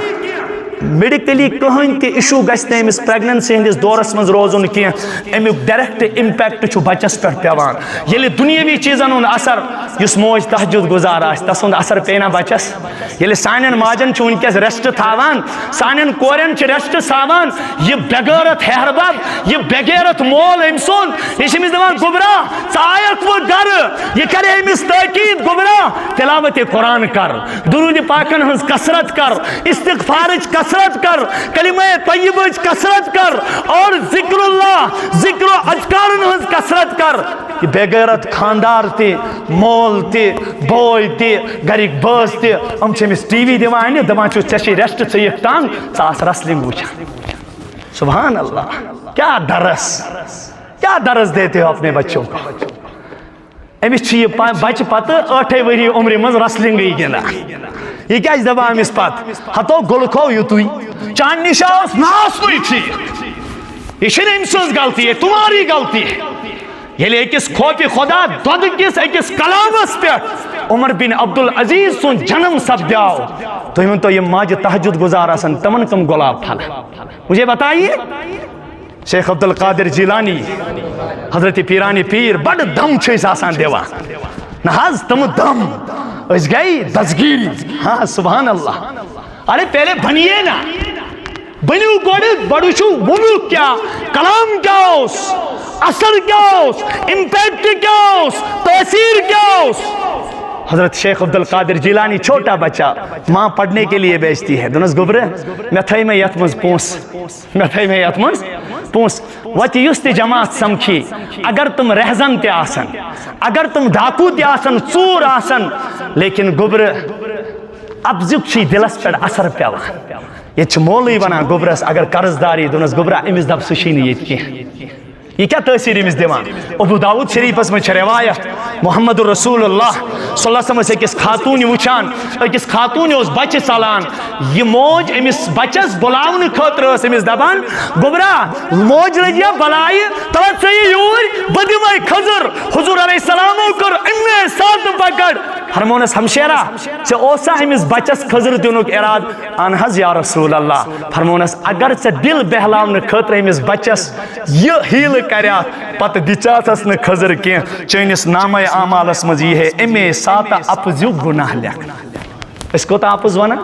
میڈیکلی کہن تہ ایشو گژھِ نہٕ أمِس پریگننسی ہندس دورس مز روزُن کینٛہہ امیُک ڈائریکٹ امپیکٹ چھُ بچس پٮ۪ٹھ پیوان ییٚلہِ دُنیٲوی چیٖزن ہُنٛد اثر یُس موج تہجد گزار آسہِ تس ہُنٛد اثر پیٚیہِ نا بچس ییٚلہِ سانٮ۪ن ماجن چھُ وٕنکٮ۪س ریسٹ تھاوان سانٮ۪ن کورٮ۪ن چھِ ریسٹ تھاوان یہِ بےغیرت ہہربب یہِ بےغیرت مول أمۍ سُنٛد یہِ چھِ أمِس دپان گوبرا ژٕ آیکھ وۄنۍ گرٕ یہِ کرِ أمِس تٲکیٖد گوبرا تلاوت قرآن کر درود پاکن ہٕنٛز کثرت کر استغفارٕچ کثرت کر کلمہ طیبہ کثرت کر اور ذکر اللہ ذکر و اذکارن ہنز کثرت کر یہ بے غیرت خاندار تی مول تی بوئی تی گھرک باز تی ہم چھمس ٹی وی دیوان دپان چھُس ژےٚ چھے ریسٹ ژٕ یِکھ تنگ ژٕ آس رسلنگ وٕچھان سبحان اللہ کیا درس دیتے ہو اپنے بچوں کو امس یہ بچہ پتہ 8 وری عمر مز رسلنگ گندان یہ کیا دپان امس پتہ ہتو گلکھو یتُے چان نش آس ناسنُے ٹھیک یہ چھنہٕ أمۍ سٕنٛز غلطی ہے تمہاری غلطی ہے ییٚلہِ أکِس خوفِ خدا دۄدٕ کِس أکِس کلامس پٮ۪ٹھ عمر بن عبدالعزیز سُنٛد جنم سپدیو تُہۍ ؤنتو یِم ماجہِ تہجد گزار آسن تمن کم گۄلاب پھل مجھے بتائیے شیخ عبد القادر جیلانی حضرت پیرانی پیر بڑ دم چھِ أسۍ آسان دِوان نہ حظ تم دم أسۍ گٔے دسگیری ہاں سبحان اللہ ارے پہلے بنیے نا بنیو گۄڈٕ بڑٕ وٕچھِو ووٚنُکھ کیٛاہ کلام کیٛاہ اوس اثر کیٛاہ اوس امپیکٹ کیٛاہ اوس تاثیر کیٛاہ اوس حضرت شیخ عبد القادر جیلانی چھوٹا بچہ ماں پڑھنے کے لیے بیچتی ہے دونس گوبرے میں تھائی میں یت مز پونس وتی یُس تہِ جماعت سمکھی اگر تم رہزن تہِ آسن اگر تم ڈاکو تہِ آسن ژوٗر آسن لیکن گوبرٕ ابزیُک چھُے دلس پٮ۪ٹھ اثر پیوان یہ چھ مولوی ونان گوبرس اگر قرض داری دونس گوبرا امس دپ سُہ چھی نہٕ ییٚتہِ کینٛہہ یہ کیا تاثیر امس دِوان ابو داؤد شریفس میں روایت محمد الرسول اللہ صلی اللہ علیہ وسلم أکِس خاتون وٕچھان أکِس خاتون اوس بچہ ژلان یہ موج امس بچس بلاونہٕ خٲطرٕ ٲس امس دپان گوبرا موج لگیا بلایہِ تلا ژٕ یوٗرۍ بہٕ دِمے کھٔزٕر حضور علیہ السلامو کٔر امے ساتہٕ پکڑ فرمونس ہمشیرا ژےٚ اوسا امس بچس کھٔزٕر دِنُک اراد ان حظ یا رسول اللہ فرمونس اگر ژےٚ دل بہلاونہٕ خٲطرٕ امس بچس یہ ہیلہٕ کریات پتہ دِژاتس نہٕ کھٔزٕر کینٛہہ چٲنِس نامے اعمالس منٛز یی ہے امے ساتہٕ اپزیُک گناہ لیکھنہٕ أسۍ کوتاہ اپُز ونان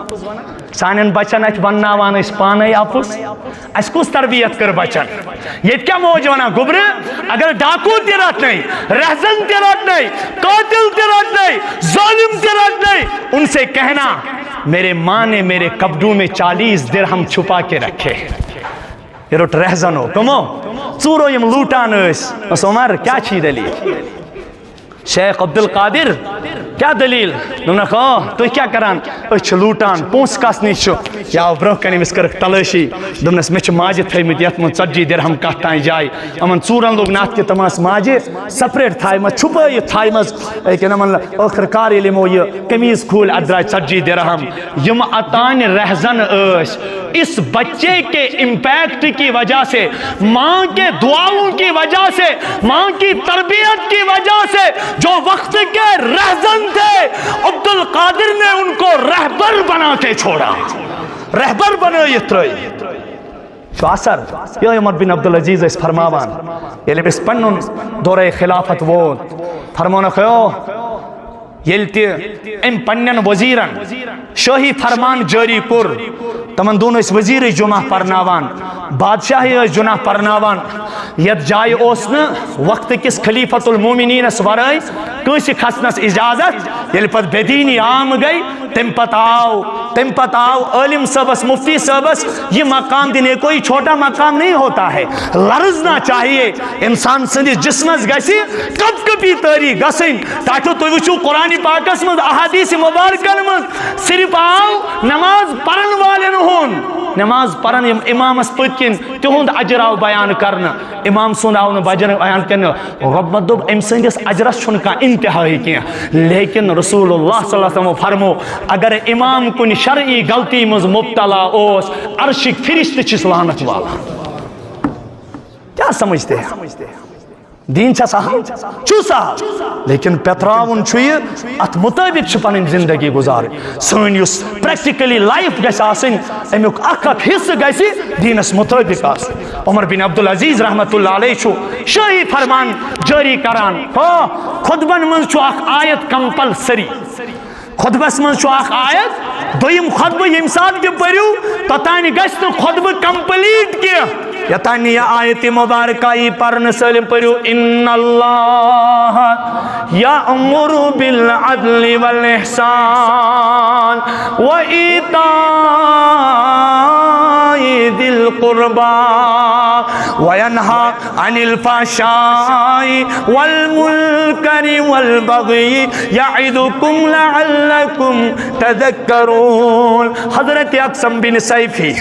سانٮ۪ن بچن اتھِ ونناوان أسۍ پانے اپُز اَسہِ کُس تربیت کٔر بچن ییٚتہِ کیٛاہ موج ونان گوبرٕ اگر ڈاکو تہِ رٹنے رہزن تہِ رٹنے قاتل تہِ رٹنے ظالم تہِ رٹنے ان سے کہنا میرے ماں نے میرے کپڑوں میں 40 درہم چھپا کے رکھے یہ روٹ رہزنو کمو ژورو یم لوٹان اس عمر کیا چھی دلیل شیخ عبدالقادر کیا دلیل دونا کہو تو کیا کران اچھ لوٹان پونس کس نیچو یا برو کنی مسکر تلاشی دونا سمیچ ماجی تھائی مدیت من 40 درہم کہتائیں جائی امن ژورن لوگ نات کے تماس ماجی سپریٹ تھائی مز چھپائی تھائی مز لیکن امن آخر کار علمو یہ کمیز کھول ادرائی 40 درہم یم اتان رہزن اس بچے کے امپیکٹ کی وجہ سے ماں کے دعاؤں کی وجہ سے ماں کی تربیت کی وجہ سے جو وقت کے رہزن تھے عبدالقادر نے ان کو رہبر بنا کے چھوڑا رہبر بنا یہ ترائی شو اثر یہ عمر بن عبدالعزیز اس فرماوان یہ لئے اس پنن دورہ خلافت وہ فرمانا خیو یلتی ام پنن وزیرن شاہی فرمان جاری کر تمن دونوں اس وزیر جمعہ پرناوان بادشاہی جمعہ پرناوان ید جائے اوسن وقت کس خلیفت المومنین سورائی کسی خسنس اجازت یل پت بدینی عام گئی تم پت آو علم صبس مفتی صبس یہ مقام دینے کوئی چھوٹا مقام نہیں ہوتا ہے لرزنا چاہیے انسان سندی جسمس گسی کب کبھی تاری گسن تاکہ تو وچو قرآن پاکس مند احادیث مبارکن مند صرف آو نماز پرن والن ہون نماز پرن امام اس پتکن تہند اجر آو بیان کرنا امام سن آو بجر بیان کرنا رب مدب ام سندس اجرس چھن کا انتہائی کیا لیکن رسول اللہ صلی اللہ علیہ وسلم فرمو اگر امام کن شرعی غلطی مز مبتلا اوس عرشک فرشت چس لعنت والا کیا سمجھتے ہیں دین چھا صاحب چھو صاحب لیکن پیتراون چھوئی ات مطابق چھپن زندگی گزار سن یس پریکٹیکلی لائف گیس آسن امیوک اک حص گیسی دینس مطابق آس عمر بن عبدالعزیز رحمت اللہ علیہ چھو شاہی فرمان جاری کران خطبن من چھو اک آیت کمپلسری خطبس من چھو اک آیت دویم خطبہ یم ساتھ کے پریو توتانی گیس تو خطبہ کمپلیٹ کیا یتانی یہ آیت مبارکائی پرن سلم پریو ان اللہ یأمر بالعدل والاحسان وإیتاء ذی القربى وینہا عن الفحشاء والمنکر والبغی یعظکم لعلکم تذکرون حضرت اقسم بن سیفی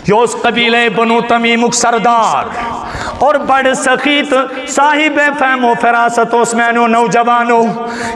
یوس قبیلہ بنو تمیم سردار اور بڑ سخیت صاحب فہم و فراست عثمانو نوجوانو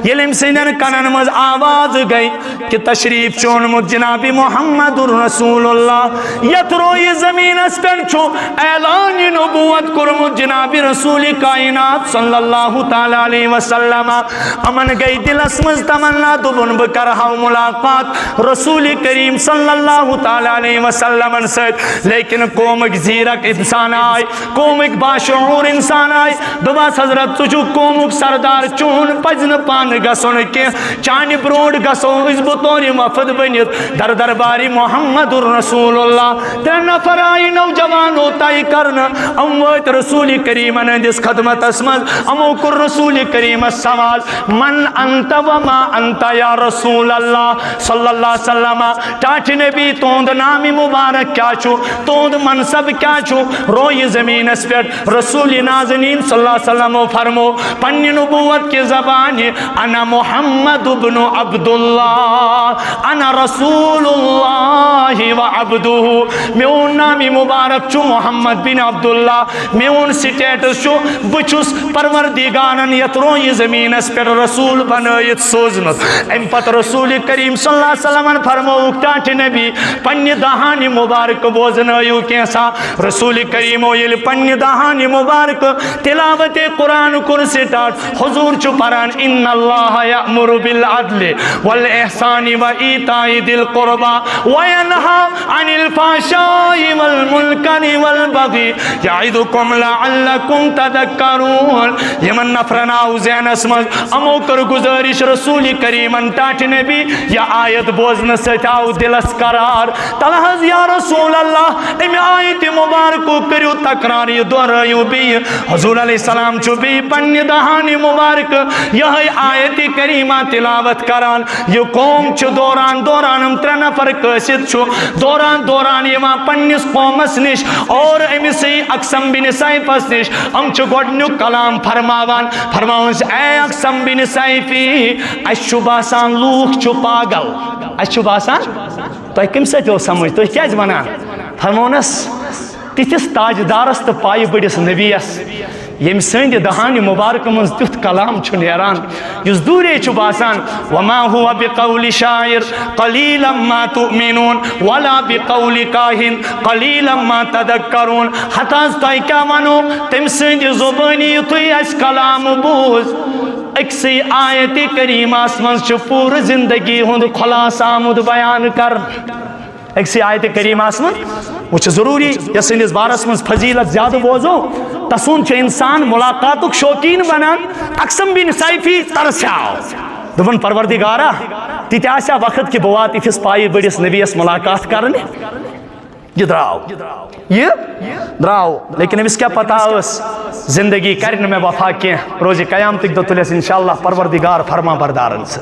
یلم سنن کنن مز آواز گئی کہ تشریف چون مد جناب محمد رسول اللہ یترو یہ زمین اسپن چھو اعلان نبوت کرمد جناب رسول کائنات صلی اللہ تعالی علیہ وسلم امن گئی دل اسمز تمنا دبن بکرہا ملاقات رسول کریم صلی اللہ تعالی علیہ وسلم سے لیکن قومک زیرک انسان آئے قومک باشعور انسان آئے دباس حضرت تجھو قومک سردار چون پجن پان گسن کے چانی بروڈ گسو اس بطوری وفد بنیت در درباری محمد رسول اللہ تین نفر آئی نوجوان ہوتا ہی کرنا امویت رسول کریم نے جس خدمت اسمد اموکر رسول کریم السوال من انت وما انت یا رسول اللہ صلی اللہ علیہ وسلم ٹاٹ نبی توند نامی مبارک کیا چھو توند منصب کیا چھو روی زمین اس پر رسول نازنین صلی اللہ علیہ وسلم فرمو پنی نبوت کی زبانی انا محمد بن عبداللہ انا رسول اللہ و عبدہ میون نامی مبارک چھو محمد بن عبداللہ میون سٹیٹس چھو بچوس پروردگانن یتروی زمین اس پر رسول بنایت سوزنت ام پت رسول کریم صلی اللہ علیہ وسلم فرمو اکتاٹ نبی پنی دہانی مبارک بوزنایو کیسا رسول کریم ویل پنی دہانی مبارک تلاوت قرآن کرسی ٹاٹ حضور چو پران ان اللہ یأمر بالعدل والاحسان و ایتاء ذی القربى وینہا عن الفحشاء والمنکر والبغی یعظکم لعلکم تذکرون یمن نفرناو زین اسمز اموکر گزارش رسول کریم ٹاٹ نبی یا آیت بوزن ستاو دلس قرار تلحظ یا رسول اللہ امی آیت مبارکو کریو تقرار یہ دورایو بی حضور علیہ السلام چھو بی پنی دہانی مبارک یہ آیت کریمہ تلاوت کران یہ قوم چھو دوران ہم 3 نفر قیسد چھو دوران یہ پنیس قومس نش اور امسی اقسم بن سیفس نش ہم چھو گوڑنیو کلام فرماون سے اے اقسم بن سیفی اشو باسان لوگ چھو پاگل اشو باسان تو کم سے جو سمجھ تو کیا جوانا فرمونس تیتس تاجدارس تو پائی بڑس نبیس یم سند دہانی مبارک من تیت کلام چھ نیران یس دورے چھ باسان وما هو بقول شاعر قلیلا ما تؤمنون ولا بقول کاہن قلیلا ما تذکرون حتاز تائی کیا ونو تم سند زبانی توی اس کلام بوز اکسی آیت کریمہ من چھ پور زندگی ہند خلاص آمد بیان کر اکسی آیت کریمہ من وہ ضروری یس انس بارس من فضیلت زیادہ بوزو تسون چھ انسان ملاقاتک شوقین بنان اقسم بن سیفی ترسیاو دبن پروردگارا تیت آسیا وقت کی بوات اتس پائی بڑس نبیس ملاقات کرنے یہ دراو لیکن امس کیا پتا اس زندگی کرنے میں وفا کیا روز قیامت دو تلیس انشاءاللہ پروردگار فرما بردارن سے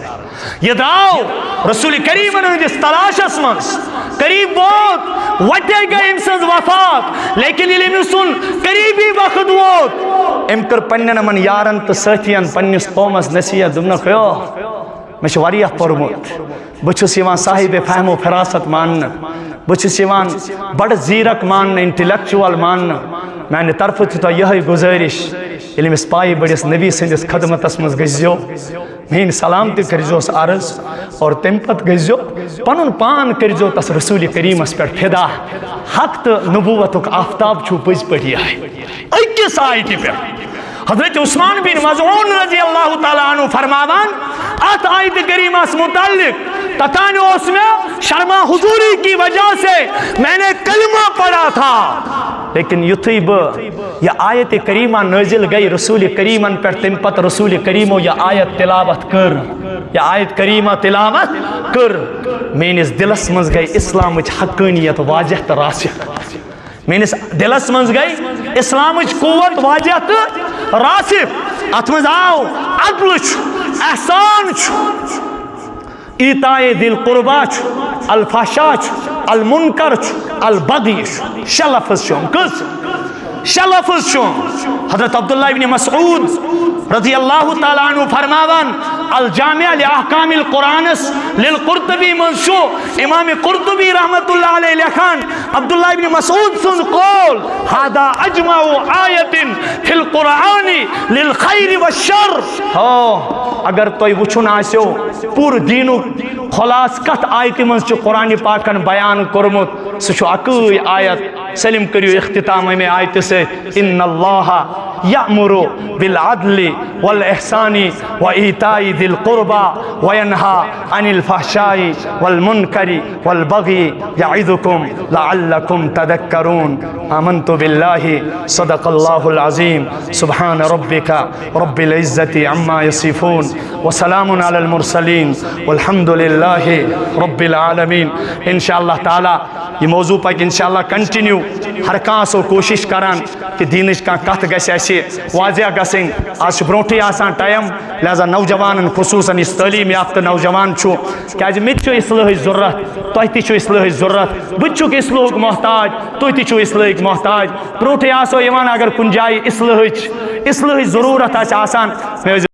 یہ دراو رسول کریم نے جس تلاش اسمنس قریب بہت وٹے گئے امسز وفات لیکن علم سن قریبی وقت ووت ام کر پنن من یارن تو ساتھین پنس قومس نصیحت دمنا خیو میں چھ واریاہ پرمت بچس یوان صاحب فہم و فراست ماننا بچس یوان بڑ زیرک ماننا انٹلیکچوال ماننا میں نے طرف تو یہ گزارش علم اس پائی بڑس نبی سندس خدمت اسمز گزیو مین سلامتی کرجوس عرض اور تم پت گزیو پنن پان کرجو تس رسول کریم اس پر فدا حق تو نبوتک آفتاب چھو پز پڑی آئے اکس آیتی پر حضرت عثمان بن مظعون رضی اللہ تعالیٰ عنہ فرماوان ات آیت کریمہ اس متعلق تتانو اس میں شرما حضوری کی وجہ سے میں نے کلمہ پڑھا تھا لیکن یتھیب یہ آیت کریمہ نازل گئی رسول کریمن پر تم پت رسول کریمو یہ آیت تلاوت کر یہ آیت کریمہ تلاوت کر مینس دلس منز گئی اسلامچ حقانیت واضح تو راسخ مینس دلس منز گئی اسلامچ قوت واضح تو راسخ اتمز آو عدل احسان ایتائے دل قربا الفحشا المنکر البغی شلفز کس شلفز حضرت عبداللہ ابن مسعود رضی اللہ تعالیٰ عنہ فرماوان الجامع لأحکام القرآن للقرطبی منشو امام قرطبی رحمت اللہ علیہ لکھان عبداللہ ابن مسعود سن قول هذا اجمع آیت فی القرآن للخیر والشر اگر توی وچھن آسیو پور دینو خلاص کت آیت منز چو قرآن پاکن بیان کرمت سچو اکوی آیت سلم کریو اختتام میں آیت سے ان اللہ یأمر بالعدل والاحسان وإیتاء ذی القربى وینہا عن الفحشاء والمنکر والبغی یعظکم لعلکم تذکرون آمنت باللہ صدق اللہ العظیم سبحان ربک رب العزت عما یصفون وسلام علی المرسلین والحمد للہ رب العالمین انشاءاللہ تعالی یہ موضوع پاک انشاءاللہ کنٹینیو ہر کان سو کوشش کران کہ دینش کا کت گژھِ اَسہِ واضح گژھٕنۍ آز چھُ برونٛٹھٕے آسان ٹایم لہذا نوجوانن خصوصاً یُس تعلیٖم یافتہٕ نوجوان چھُ کیٛازِ مےٚ تہِ چھُ اصلاحٕچ ضروٗرت تۄہہِ تہِ چھُ اصلاحٕچ ضروٗرت بہٕ تہِ چھُکھ اصلاحُک محتاج تُہۍ تہِ چھُو اصلاحٕکۍ محتاج برونٛٹھٕے آسو یِوان اگر کُنہِ جایہِ اصلاحٕچ ضروٗرت آسہِ آسان مےٚ ٲسۍزیو